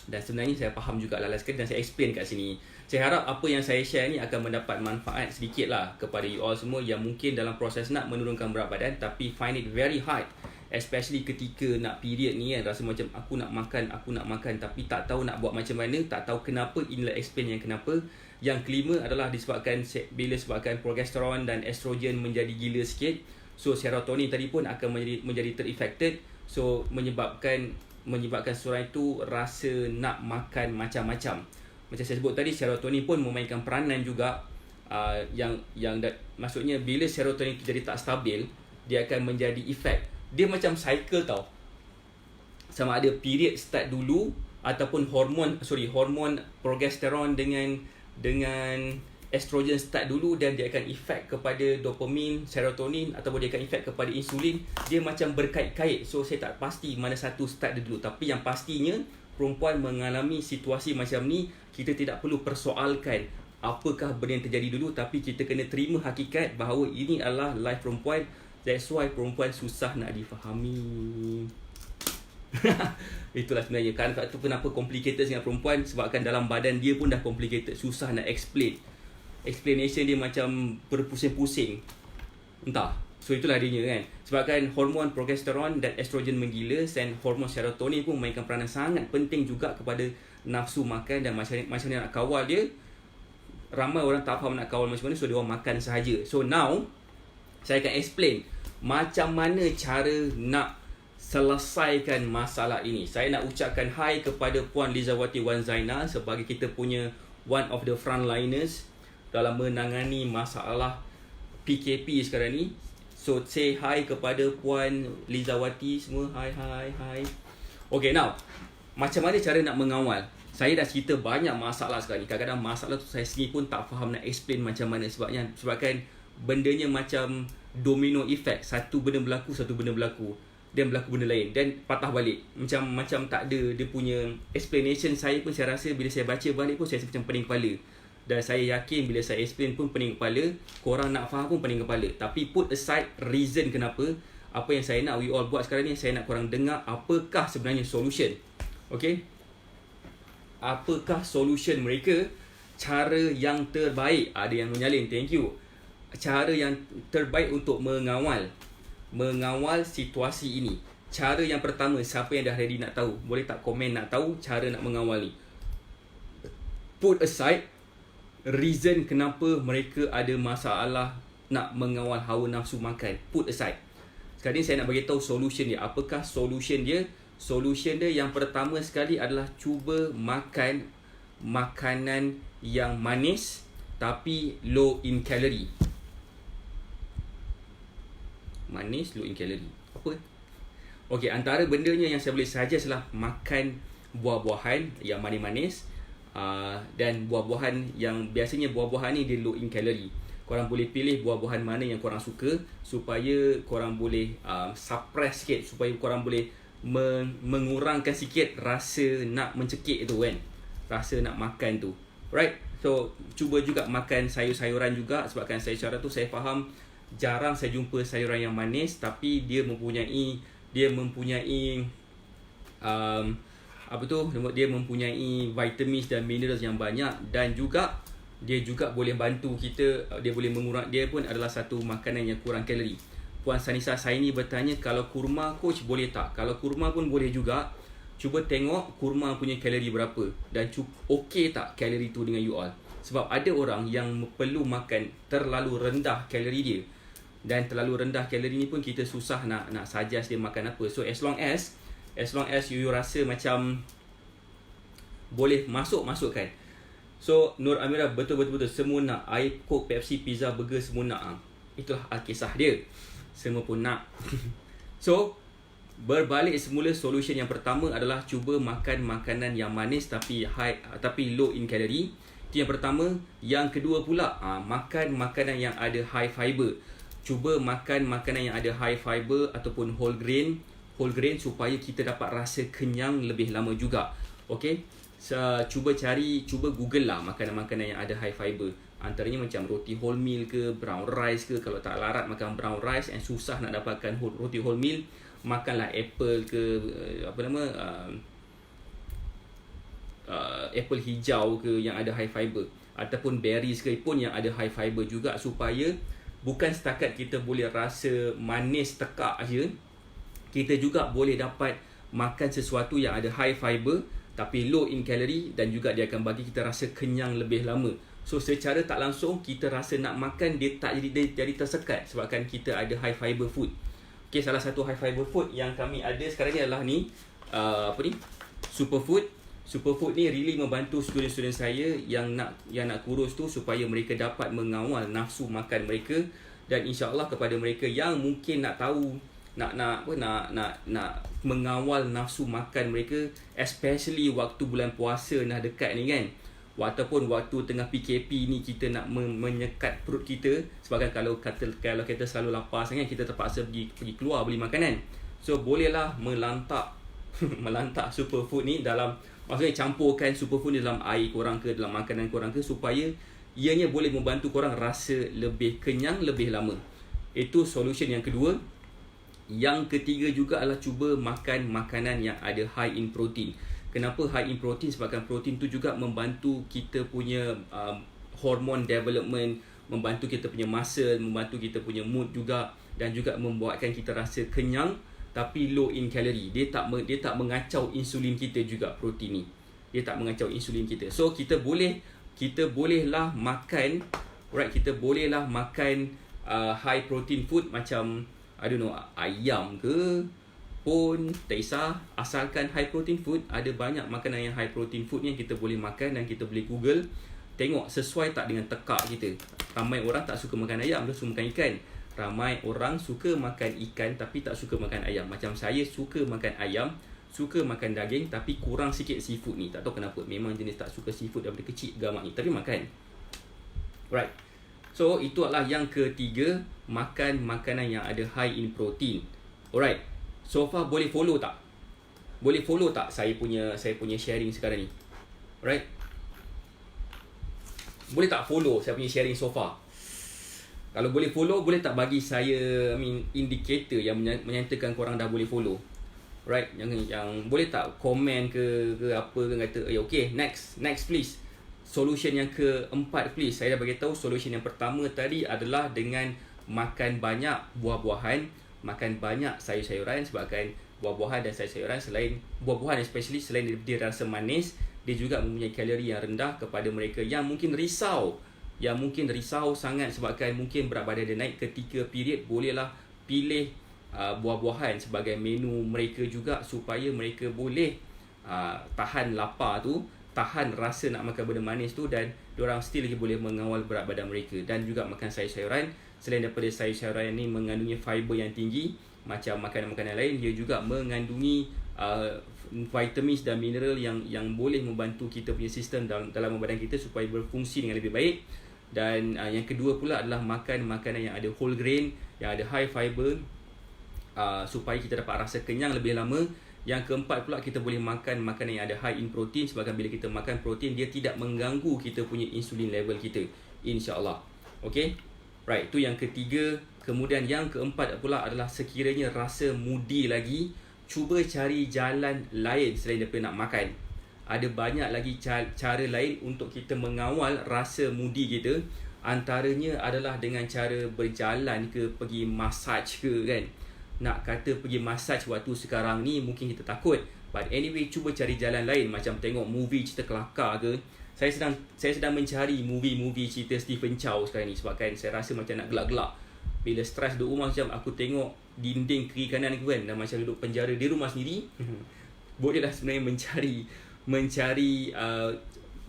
Dan sebenarnya saya faham juga lah sekali, dan saya explain kat sini. Saya harap apa yang saya share ni akan mendapat manfaat sedikit lah kepada you all semua yang mungkin dalam proses nak menurunkan berat badan tapi find it very hard, especially ketika nak period ni kan, rasa macam aku nak makan tapi tak tahu nak buat macam mana, tak tahu kenapa. Inilah explain yang kenapa. Yang kelima adalah disebabkan progesteron dan estrogen menjadi gila sikit, so serotonin tadi pun akan menjadi ter-affected, so menyebabkan seorang itu rasa nak makan macam-macam. Macam saya sebut tadi, serotonin pun memainkan peranan juga, maksudnya bila serotonin itu jadi tak stabil, dia akan menjadi efek. Dia macam cycle tau. Sama ada period start dulu ataupun hormon progesteron dengan estrogen start dulu, dan dia akan efek kepada dopamin, serotonin, ataupun dia akan efek kepada insulin. Dia macam berkait-kait. So saya tak pasti mana satu start dulu, tapi yang pastinya perempuan mengalami situasi macam ni, kita tidak perlu persoalkan apakah benda yang terjadi dulu, tapi kita kena terima hakikat bahawa ini adalah life perempuan. That's why perempuan susah nak difahami. Itulah sebenarnya kan tu kenapa complicated dengan perempuan, sebabkan dalam badan dia pun dah complicated, susah nak explain. Explanation dia macam berpusing-pusing, entah. So itulah dia kan, sebabkan hormon progesteron dan estrogen menggila, dan hormon serotonin pun memainkan peranan sangat penting juga kepada nafsu makan dan macam mana nak kawal dia. Ramai orang tak faham nak kawal macam mana, so dia orang makan sahaja. So now saya akan explain macam mana cara nak selesaikan masalah ini. Saya nak ucapkan hi kepada Puan Lizawati Wan Zainal sebagai kita punya one of the frontliners dalam menangani masalah PKP sekarang ni. So say hi kepada Puan Lizawati semua. Hi. Okay, now macam mana cara nak mengawal? Saya dah cerita banyak masalah sekarang ni. Kadang-kadang masalah tu saya sendiri pun tak faham nak explain macam mana, sebabkan bendanya macam domino effect. Satu benda berlaku, dan berlaku benda lain, dan patah balik. Macam tak ada dia punya explanation. Saya pun saya rasa bila saya baca balik pun saya rasa macam pening kepala. Dan saya yakin bila saya explain pun pening kepala, korang nak faham pun pening kepala. Tapi put aside reason kenapa, apa yang saya nak we all buat sekarang ni, saya nak korang dengar apakah sebenarnya solution. Okay, apakah solution mereka, cara yang terbaik. Ada yang menyalin, thank you. Cara yang terbaik untuk mengawal situasi ini. Cara yang pertama, siapa yang dah ready nak tahu, boleh tak komen nak tahu cara nak mengawal ni. Put aside reason kenapa mereka ada masalah nak mengawal hawa nafsu makan. Put aside. Sekarang ni saya nak bagi tahu solution dia. Apakah solution dia? Solution dia yang pertama sekali adalah cuba makan makanan yang manis tapi low in calorie. Manis, low in calorie. Apa? Okey, antara bendanya yang saya boleh suggest adalah makan buah-buahan yang manis-manis, dan buah-buahan yang biasanya buah-buahan ni dia low in calorie. Korang boleh pilih buah-buahan mana yang korang suka supaya korang boleh suppress sikit, supaya korang boleh mengurangkan sikit rasa nak mencekik tu kan, rasa nak makan tu. Right? So cuba juga makan sayur-sayuran juga, sebabkan sayur-sayuran tu saya faham jarang saya jumpa sayuran yang manis, tapi dia mempunyai dia mempunyai vitamins dan minerals yang banyak, dan juga dia juga boleh bantu kita, dia boleh dia pun adalah satu makanan yang kurang kalori. Puan Sanisa Saini bertanya, kalau kurma coach boleh tak? Kalau kurma pun boleh juga. cuba tengok kurma punya kalori berapa dan okey tak kalori tu dengan you all. Sebab ada orang yang perlu makan terlalu rendah kalori dia, dan terlalu rendah kalori ni pun kita susah nak suggest dia makan apa. So as long as you rasa macam boleh masukkan. So Nur Amira betul semua nak, air, Coke, Pepsi, pizza, burger semua nak. Itulah kisah dia. Semua pun nak. So berbalik semula, solution yang pertama adalah cuba makan makanan yang manis tapi low in calorie. Itu yang pertama. Yang kedua pula, makan makanan yang ada high fiber. Cuba makan makanan yang ada high fiber ataupun whole grain supaya kita dapat rasa kenyang lebih lama juga. Okey. Cuba Google lah makanan-makanan yang ada high fiber. Antaranya macam roti wholemeal ke, brown rice ke. Kalau tak larat makan brown rice and susah nak dapatkan roti wholemeal, makanlah apple ke, apple hijau ke yang ada high fiber, ataupun berries ke pun yang ada high fiber juga, supaya bukan setakat kita boleh rasa manis tekak je, kita juga boleh dapat makan sesuatu yang ada high fiber tapi low in calorie, dan juga dia akan bagi kita rasa kenyang lebih lama. So secara tak langsung kita rasa nak makan, dia jadi tersekat sebabkan kita ada high fiber food. Okay, salah satu high fiber food yang kami ada sekarang ni adalah superfood. Superfood ni really membantu student-student saya yang nak kurus tu, supaya mereka dapat mengawal nafsu makan mereka. Dan insya-Allah kepada mereka yang mungkin nak tahu nak mengawal nafsu makan mereka, especially waktu bulan puasa dah dekat ni kan, ataupun waktu tengah PKP ni, kita nak menyekat perut kita. Sebab kalau kita selalu lapar sangat, kita terpaksa pergi keluar beli makanan. So bolehlah melantak superfood ni dalam, maksudnya campurkan superfood ni dalam air korang ke, dalam makanan korang ke, supaya ianya boleh membantu korang rasa lebih kenyang lebih lama. Itu solution yang kedua. Yang ketiga juga adalah cuba makan makanan yang ada high in protein. Kenapa high in protein? Sebabkan protein tu juga membantu kita punya hormone development, membantu kita punya muscle, membantu kita punya mood juga, dan juga membuatkan kita rasa kenyang tapi low in calorie. Dia tak mengacau insulin kita juga, protein ni. Dia tak mengacau insulin kita. So kita bolehlah makan, right, kita bolehlah makan high protein food macam ayam ke pun tak kisah, asalkan high protein food. Ada banyak makanan yang high protein food ni yang kita boleh makan, dan kita boleh Google tengok sesuai tak dengan tekak kita. Ramai orang tak suka makan ayam, dia suka makan ikan. Ramai orang suka makan ikan tapi tak suka makan ayam. Macam saya suka makan ayam, suka makan daging, tapi kurang sikit seafood ni. Tak tahu kenapa, memang jenis tak suka seafood daripada kecil gamak ni, tapi makan. Right. So itu adalah yang ketiga, makan makanan yang ada high in protein. Alright. So far boleh follow tak? Boleh follow tak saya punya sharing sekarang ni? Alright. Boleh tak follow saya punya sharing so far? Kalau boleh follow, boleh tak bagi saya indicator yang menyatakan korang dah boleh follow? Right, yang boleh tak komen ke apa ke, kata okay, next please. Solution yang keempat please. Saya dah bagi tahu solution yang pertama tadi adalah dengan makan banyak buah-buahan, makan banyak sayur-sayuran. Sebabkan buah-buahan dan sayur-sayuran, selain buah-buahan especially, selain dia rasa manis, dia juga mempunyai kalori yang rendah. Kepada mereka yang mungkin risau sangat sebabkan mungkin berat badan dia naik ketika period, bolehlah pilih buah-buahan sebagai menu mereka juga, supaya mereka boleh tahan lapar tu, tahan rasa nak makan benda manis tu, dan diorang still lagi boleh mengawal berat badan mereka. Dan juga makan sayur-sayuran. Selain daripada sayur-sayuran ni mengandungi fiber yang tinggi, macam makanan-makanan lain, dia juga mengandungi vitamins dan mineral yang boleh membantu kita punya sistem dalam badan kita supaya berfungsi dengan lebih baik. Dan yang kedua pula adalah makan makanan yang ada whole grain, yang ada high fiber, supaya kita dapat rasa kenyang lebih lama. Yang keempat pula, kita boleh makan makanan yang ada high in protein, sebabkan bila kita makan protein, dia tidak mengganggu kita punya insulin level kita, insya-Allah. Okay, right, itu yang ketiga. Kemudian yang keempat pula adalah sekiranya rasa moody lagi, cuba cari jalan lain selain daripada nak makan. Ada banyak lagi cara lain untuk kita mengawal rasa moody kita. Antaranya adalah dengan cara berjalan ke, pergi massage ke kan. nak kata pergi massage waktu sekarang ni mungkin kita takut. But anyway, cuba cari jalan lain, macam tengok movie cerita kelakar ke. Saya sedang mencari movie cerita Stephen Chow sekarang ni, sebabkan saya rasa macam nak gelak-gelak. Bila stres duduk rumah, macam aku tengok dinding kiri kanan aku kan, dan macam duduk penjara di rumah sendiri. Bolehlah sebenarnya mencari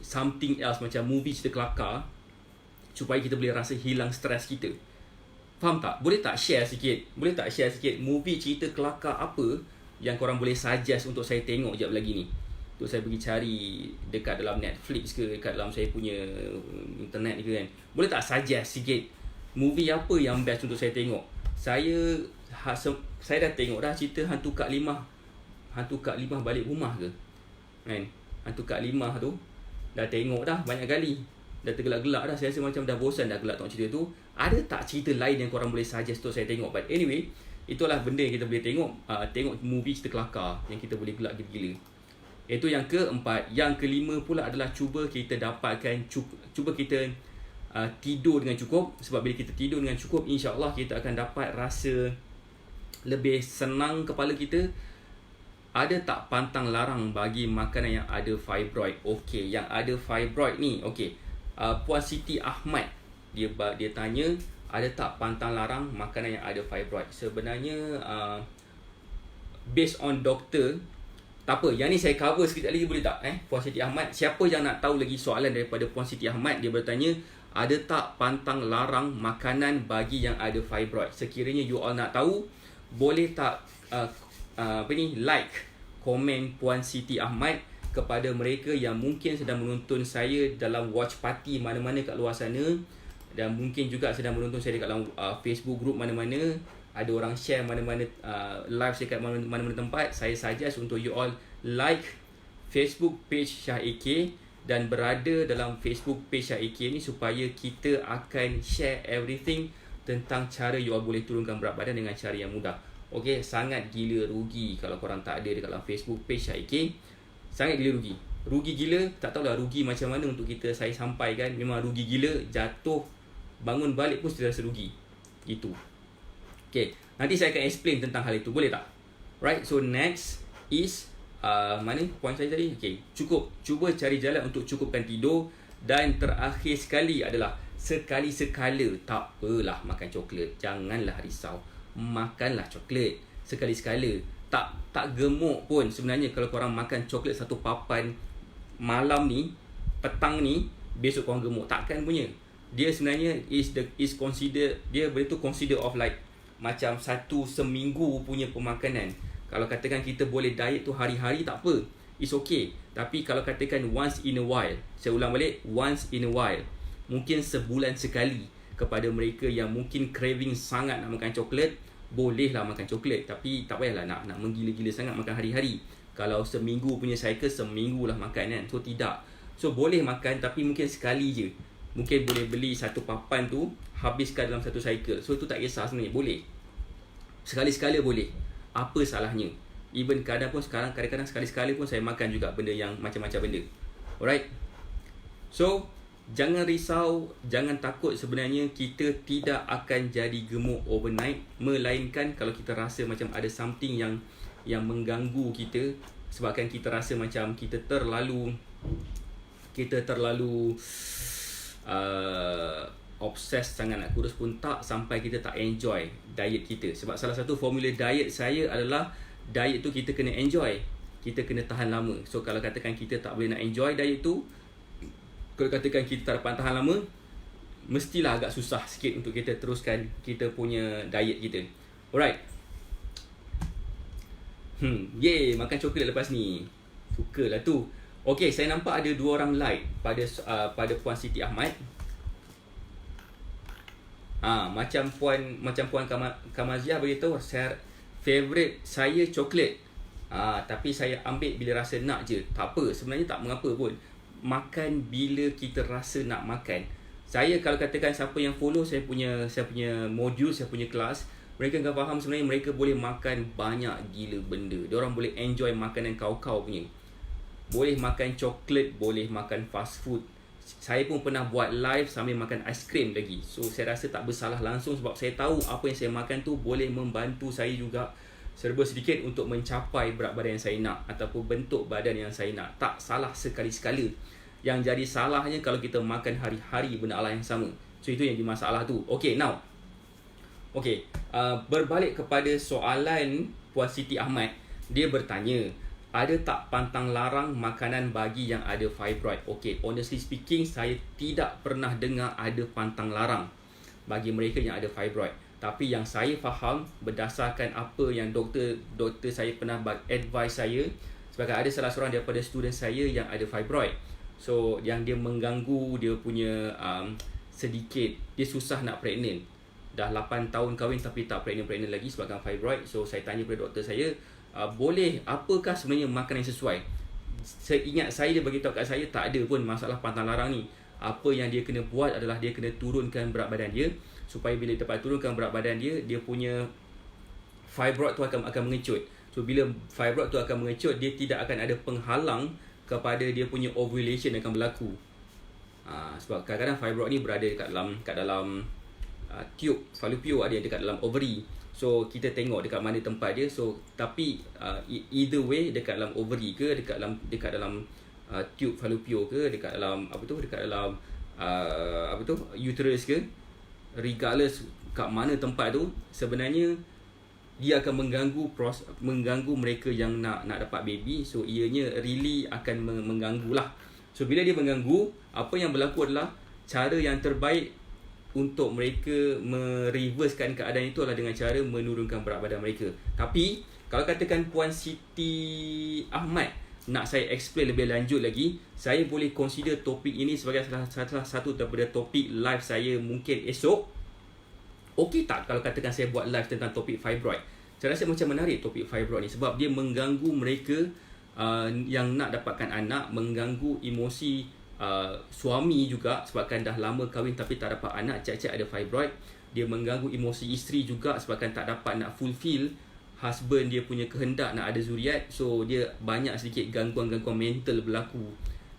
something else, macam movie cerita kelakar, supaya kita boleh rasa hilang stres kita. Faham tak? Boleh tak share sikit movie cerita kelakar apa yang korang boleh suggest untuk saya tengok sekejap lagi ni. Untuk saya pergi cari dekat dalam Netflix ke, dekat dalam saya punya internet ke kan. Boleh tak suggest sikit movie apa yang best untuk saya tengok? Saya dah tengok dah cerita Hantu Kak Limah balik rumah ke kan. Hantu Kak Limah tu dah tengok dah banyak kali. Dah tergelak-gelak dah. Saya rasa macam dah bosan dah gelak tengok cerita tu. Ada tak cerita lain yang korang boleh suggest untuk saya tengok? But anyway, itulah benda yang kita boleh tengok. Tengok movie cerita kelakar yang kita boleh gelak gila-gila. Itu yang keempat. Yang kelima pula adalah cuba kita tidur dengan cukup. Sebab bila kita tidur dengan cukup, insya-Allah kita akan dapat rasa lebih senang kepala kita. Ada tak pantang larang bagi makanan yang ada fibroid? Okey, yang ada fibroid ni, okey. Puan Siti Ahmad, dia tanya, ada tak pantang larang makanan yang ada fibroid? Sebenarnya based on doktor, tak apa, yang ni saya cover sekejap lagi, boleh tak Puan Siti Ahmad? Siapa yang nak tahu lagi soalan daripada Puan Siti Ahmad, dia bertanya, ada tak pantang larang makanan bagi yang ada fibroid? Sekiranya you all nak tahu, boleh tak like, komen Puan Siti Ahmad kepada mereka yang mungkin sedang menonton saya dalam watch party mana-mana kat luar sana, dan mungkin juga sedang menonton saya dekat dalam Facebook group mana-mana, ada orang share mana-mana live saya kat mana-mana tempat. Saya suggest untuk you all like Facebook page Syah AK dan berada dalam Facebook page Syah AK ni, supaya kita akan share everything tentang cara you all boleh turunkan berat badan dengan cara yang mudah. Okay, sangat gila rugi kalau korang tak ada dekat dalam Facebook page Syah AK. Sangat gila rugi. Rugi gila, tak tahulah rugi macam mana untuk saya sampaikan. Memang rugi gila, jatuh, bangun balik pun sudah rasa rugi. Itu. Okay, nanti saya akan explain tentang hal itu. Boleh tak? Right, so next is mana point saya tadi? Okay, cuba cari jalan untuk cukupkan tidur. Dan terakhir sekali adalah sekali-sekala, tak apalah makan coklat. Janganlah risau, makanlah coklat sekali-sekala. Tak gemuk pun sebenarnya kalau korang makan coklat satu papan malam ni, petang ni, besok korang gemuk. Takkan punya. Dia sebenarnya is consider, dia betul consider of like macam satu seminggu punya pemakanan. Kalau katakan kita boleh diet tu hari-hari, tak apa, it's okay. Tapi kalau katakan once in a while, saya ulang balik, once in a while, mungkin sebulan sekali, kepada mereka yang mungkin craving sangat nak makan coklat, bolehlah makan coklat. Tapi tak payahlah nak menggila-gila sangat makan hari-hari. Kalau seminggu punya cycle, seminggu lah makan kan. So tidak. So boleh makan, tapi mungkin sekali je. Mungkin boleh beli satu papan tu, habiskan dalam satu cycle. So itu tak kisah sebenarnya, boleh. Sekali-sekala boleh. Apa salahnya? Even kadang-kadang sekali-sekala pun saya makan juga benda yang macam-macam benda. Alright. So jangan risau, jangan takut. Sebenarnya kita tidak akan jadi gemuk overnight, melainkan kalau kita rasa macam ada something yang mengganggu kita, sebabkan kita rasa macam kita terlalu obses sangat nak kurus pun tak, sampai kita tak enjoy diet kita. Sebab salah satu formula diet saya adalah, diet tu kita kena enjoy, kita kena tahan lama. So kalau katakan kita tak boleh nak enjoy diet tu, kalau katakan kita tak dapat tahan lama, mestilah agak susah sikit untuk kita teruskan kita punya diet kita. Alright. Yay, makan coklat lepas ni. Sukalah tu. Okay, saya nampak ada 2 orang like pada Puan Siti Ahmad. Macam Puan Kamaziah beritahu, favorite saya coklat. Tapi saya ambil bila rasa nak je. Tak apa, sebenarnya tak mengapa pun. Makan bila kita rasa nak makan. Saya kalau katakan siapa yang follow saya punya modul, saya punya kelas, mereka akan faham sebenarnya mereka boleh makan banyak gila benda. Diorang boleh enjoy makanan kau-kau punya. Boleh makan coklat, boleh makan fast food. Saya pun pernah buat live sambil makan aiskrim lagi. So saya rasa tak bersalah langsung sebab saya tahu apa yang saya makan tu boleh membantu saya juga serba sedikit untuk mencapai berat badan yang saya nak ataupun bentuk badan yang saya nak. Tak salah sekali-sekala. Yang jadi salahnya kalau kita makan hari-hari benda Allah yang sama. So itu yang jadi masalah tu. Okay, now. Okay, berbalik kepada soalan Puan Siti Ahmad. Dia bertanya, ada tak pantang larang makanan bagi yang ada fibroid? Okay, honestly speaking, saya tidak pernah dengar ada pantang larang bagi mereka yang ada fibroid. Tapi yang saya faham berdasarkan apa yang doktor saya pernah advise saya, sebab ada salah seorang daripada student saya yang ada fibroid. So yang dia mengganggu dia punya sedikit, dia susah nak pregnant. Dah 8 tahun kahwin tapi tak pregnant lagi sebabkan fibroid. So saya tanya kepada doktor saya, boleh, apakah sebenarnya makanan yang sesuai? Seingat saya dia beritahu kat saya tak ada pun masalah pantang larang ni. Apa yang dia kena buat adalah dia kena turunkan berat badan dia, supaya bila dapat turunkan berat badan dia, dia punya fibroid tu akan mengecut. So bila fibroid tu akan mengecut, dia tidak akan ada penghalang kepada dia punya ovulation akan berlaku. Sebab kadang-kadang fibroid ni berada kat dalam tube fallopian, ada yang dekat dalam ovary. So kita tengok dekat mana tempat dia. So tapi either way, dekat dalam ovary ke, dekat dalam tube fallopian ke, dekat dalam uterus ke, regardless kat mana tempat tu, sebenarnya dia akan mengganggu mereka yang nak dapat baby. So ianya really akan mengganggu lah. So bila dia mengganggu, apa yang berlaku adalah cara yang terbaik untuk mereka mereversekan keadaan itu adalah dengan cara menurunkan berat badan mereka. Tapi kalau katakan Puan Siti Ahmad nak saya explain lebih lanjut lagi, saya boleh consider topik ini sebagai salah satu daripada topik live saya mungkin esok. Okey tak kalau katakan saya buat live tentang topik fibroid? Saya rasa macam menarik topik fibroid ni sebab dia mengganggu mereka yang nak dapatkan anak, mengganggu emosi suami juga sebabkan dah lama kahwin tapi tak dapat anak, cak-cak ada fibroid. Dia mengganggu emosi isteri juga sebabkan tak dapat nak fulfill husband dia punya kehendak nak ada zuriat. So dia banyak sedikit gangguan-gangguan mental berlaku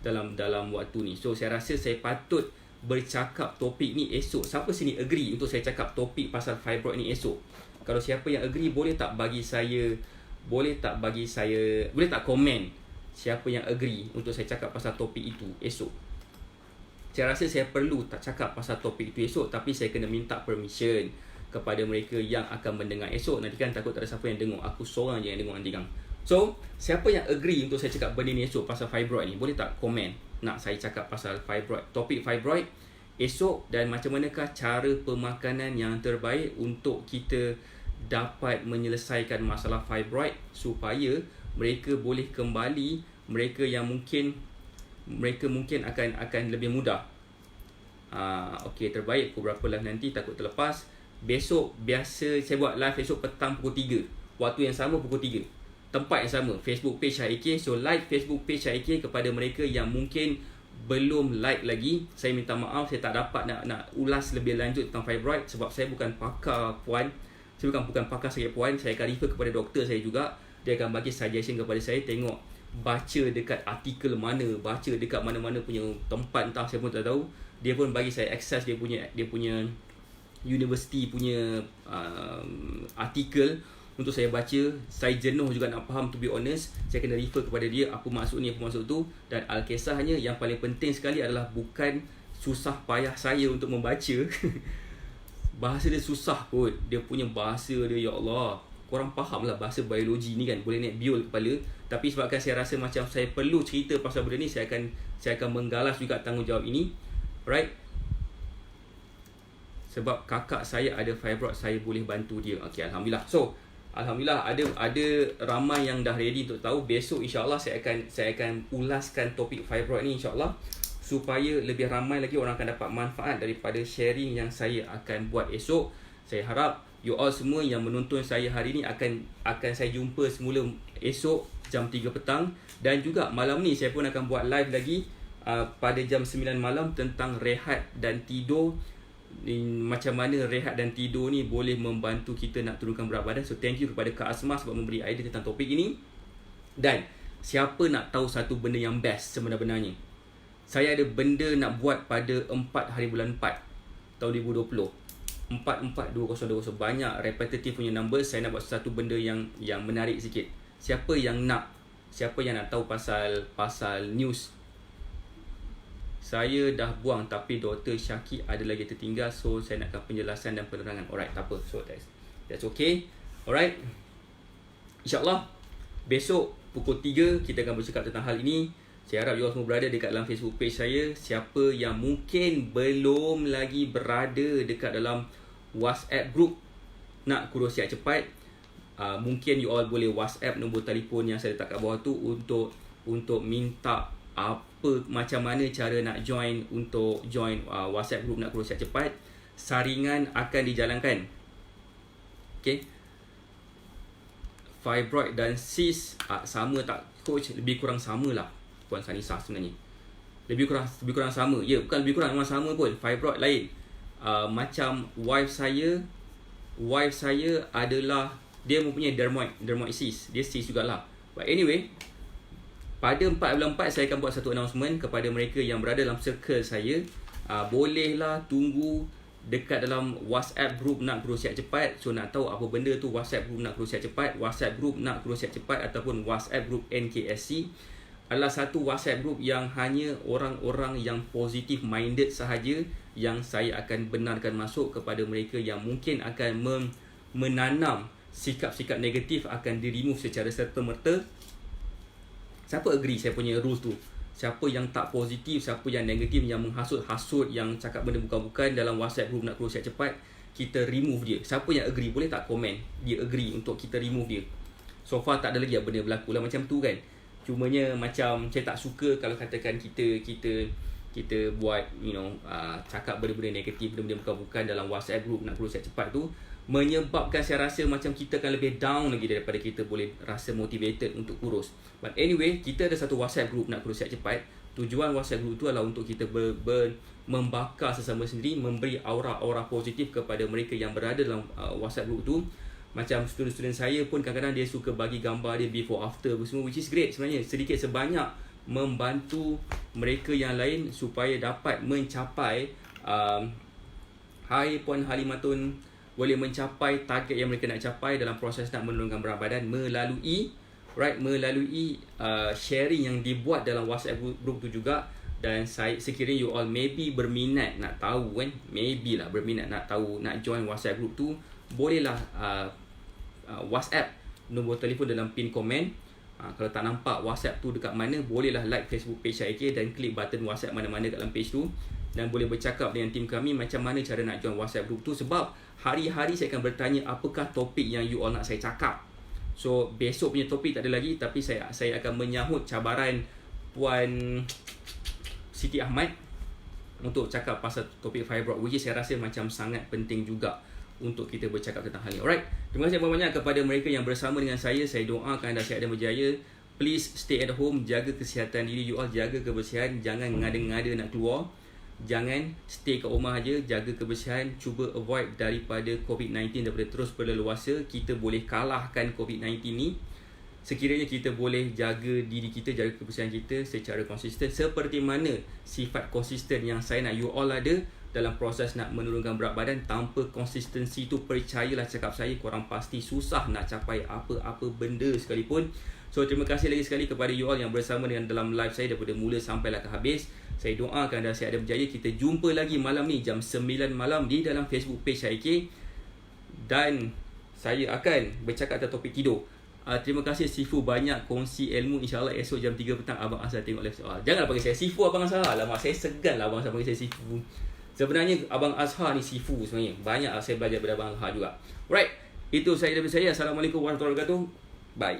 dalam waktu ni. So saya rasa saya patut bercakap topik ni esok. Siapa sini agree untuk saya cakap topik pasal fibroid ni esok? Kalau siapa yang agree, boleh tak komen siapa yang agree untuk saya cakap pasal topik itu esok. Saya rasa saya perlu tak cakap pasal topik itu esok, tapi saya kena minta permission kepada mereka yang akan mendengar esok. Nanti kan takut tak ada siapa yang dengar, aku seorang je yang dengar nanti kan. So siapa yang agree untuk saya cakap benda ni esok pasal fibroid ni, boleh tak komen nak saya cakap pasal fibroid, topik fibroid esok, dan macam manakah cara pemakanan yang terbaik untuk kita dapat menyelesaikan masalah fibroid supaya mereka boleh kembali, mereka mungkin akan lebih mudah. Okey, terbaik pukul berapa live nanti, takut terlepas. Besok biasa saya buat live esok petang pukul 3. Waktu yang sama pukul 3. Tempat yang sama, Facebook page HIK. So like Facebook page HIK. Kepada mereka yang mungkin belum like lagi, saya minta maaf, saya tak dapat nak ulas lebih lanjut tentang fibroid sebab saya bukan pakar puan. Saya bukan pakar saya puan. Saya akan refer kepada doktor saya juga. Dia akan bagi suggestion kepada saya, tengok baca dekat artikel mana, baca dekat mana-mana punya tempat, entah saya pun tak tahu. Dia pun bagi saya akses dia punya university punya artikel untuk saya baca. Saya jenuh juga nak faham, to be honest. Saya kena refer kepada dia, apa maksud ni, apa maksud tu. Dan Alkisahnya yang paling penting sekali adalah bukan susah payah saya untuk membaca. Bahasa dia susah kot. Dia punya bahasa dia, ya Allah, korang faham lah bahasa biologi ni kan, boleh naik biol kepala. Tapi sebabkan saya rasa macam saya perlu cerita pasal benda ni, saya akan menggalas juga tanggungjawab ini. Right? Sebab kakak saya ada fibroid, saya boleh bantu dia. Okay, Alhamdulillah. So Alhamdulillah ada ramai yang dah ready untuk tahu. Besok insyaAllah saya akan ulaskan topik fibroid ni insyaAllah, supaya lebih ramai lagi orang akan dapat manfaat daripada sharing yang saya akan buat esok. Saya harap you all semua yang menonton saya hari ni akan saya jumpa semula esok jam 3 petang. Dan juga malam ni saya pun akan buat live lagi pada jam 9 malam tentang rehat dan tidur. Macam mana rehat dan tidur ni boleh membantu kita nak turunkan berat badan. So thank you kepada Kak Asma sebab memberi idea tentang topik ini. Dan siapa nak tahu satu benda yang best sebenarnya? Saya ada benda nak buat pada 4 hari bulan 4 tahun 2020. 442020. Banyak repetitive punya number. Saya nak buat satu benda yang menarik sikit. Siapa yang nak tahu pasal news? Saya dah buang tapi Dr. Syaki ada lagi tertinggal, so saya nakkan penjelasan dan penerangan. Alright, tak apa. So that's okay. Alright. InsyaAllah besok pukul 3 kita akan bercakap tentang hal ini. Saya harap you all semua berada dekat dalam Facebook page saya. Siapa yang mungkin belum lagi berada dekat dalam WhatsApp group nak kurus sihat cepat, mungkin you all boleh WhatsApp nombor telefon yang saya letak kat bawah tu untuk minta macam mana cara nak join WhatsApp group nak kurus sihat cepat. Saringan akan dijalankan. Okay. Fibroid dan cyst sama tak coach? Lebih kurang sama lah Puan Sanisa sebenarnya. Lebih kurang sama. Ya, bukan lebih kurang, memang sama pun. Fibroid lain. Macam wife saya adalah dia mempunyai dermoid cyst. Dia cyst jugalah. But anyway, pada 4 bulan 4 saya akan buat satu announcement kepada mereka yang berada dalam circle saya. Bolehlah tunggu dekat dalam WhatsApp group nak kurus sihat cepat. So nak tahu apa benda tu WhatsApp group nak kurus sihat cepat, WhatsApp group nak kurus sihat cepat ataupun WhatsApp group NKSC adalah satu WhatsApp group yang hanya orang-orang yang positive minded sahaja yang saya akan benarkan masuk. Kepada mereka yang mungkin akan menanam sikap-sikap negatif akan di-remove secara serta-merta. Siapa agree saya punya rules tu? Siapa yang tak positif, siapa yang negatif, yang menghasut-hasut, yang cakap benda bukan-bukan dalam WhatsApp group nak kurus sihat cepat, kita remove dia. Siapa yang agree boleh tak komen dia agree untuk kita remove dia. So far tak ada lagi benda berlaku lah macam tu kan. Cumanya macam saya tak suka kalau katakan kita buat cakap benda-benda negatif, benda-benda bukan-bukan dalam WhatsApp group nak kurus sihat cepat tu, menyebabkan saya rasa macam kita akan lebih down lagi daripada kita boleh rasa motivated untuk kurus. But anyway, kita ada satu WhatsApp group nak kurus sihat cepat. Tujuan WhatsApp group tu adalah untuk kita membakar sesama sendiri, memberi aura-aura positif kepada mereka yang berada dalam WhatsApp group tu. Macam student-student saya pun kadang-kadang dia suka bagi gambar dia before after semua, which is great sebenarnya. Sedikit sebanyak membantu mereka yang lain supaya dapat mencapai Hai Puan Halimatun boleh mencapai target yang mereka nak capai dalam proses nak menurunkan berat badan melalui sharing yang dibuat dalam WhatsApp group tu juga. Dan sekiranya you all maybe berminat nak tahu kan, maybe lah berminat nak tahu nak join WhatsApp group tu, bolehlah WhatsApp nombor telefon dalam pin komen. Kalau tak nampak WhatsApp tu dekat mana, bolehlah like Facebook page IK dan klik button WhatsApp mana-mana kat dalam page tu, dan boleh bercakap dengan tim kami macam mana cara nak join WhatsApp group tu. Sebab hari-hari saya akan bertanya apakah topik yang you all nak saya cakap. So besok punya topik tak ada lagi, tapi saya akan menyahut cabaran Puan Siti Ahmad untuk cakap pasal topik fibroid, which is saya rasa macam sangat penting juga untuk kita bercakap tentang hal ini. Alright, terima kasih banyak kepada mereka yang bersama dengan saya. Saya doakan anda sihat dan berjaya. Please stay at home, jaga kesihatan diri you all, jaga kebersihan, jangan ngada-ngada nak keluar. Jangan stay kat rumah aja, jaga kebersihan, cuba avoid daripada COVID-19 daripada terus berleluasa. Kita boleh kalahkan COVID-19 ni sekiranya kita boleh jaga diri kita, jaga kebersihan kita secara konsisten, seperti mana sifat konsisten yang saya nak you all ada dalam proses nak menurunkan berat badan. Tanpa konsistensi tu, percayalah cakap saya, korang pasti susah nak capai apa-apa benda sekalipun. So terima kasih lagi sekali kepada you all yang bersama dengan dalam live saya daripada mula sampailah ke habis. Saya doakan anda sihat dan berjaya. Kita jumpa lagi malam ni jam 9 malam di dalam Facebook page IK, dan saya akan bercakap tentang topik tidur. Terima kasih Sifu, banyak kongsi ilmu. InsyaAllah esok jam 3 petang Abang Azhar tengok live. Janganlah panggil saya Sifu Abang Azhar. Lama saya segan lah Abang Azhar panggil saya Sifu. Sebenarnya Abang Azhar ni Sifu sebenarnya. Banyak saya belajar daripada Abang Azhar juga. Alright, itu saya dari saya. Assalamualaikum warahmatullahi wabarakatuh. Bye.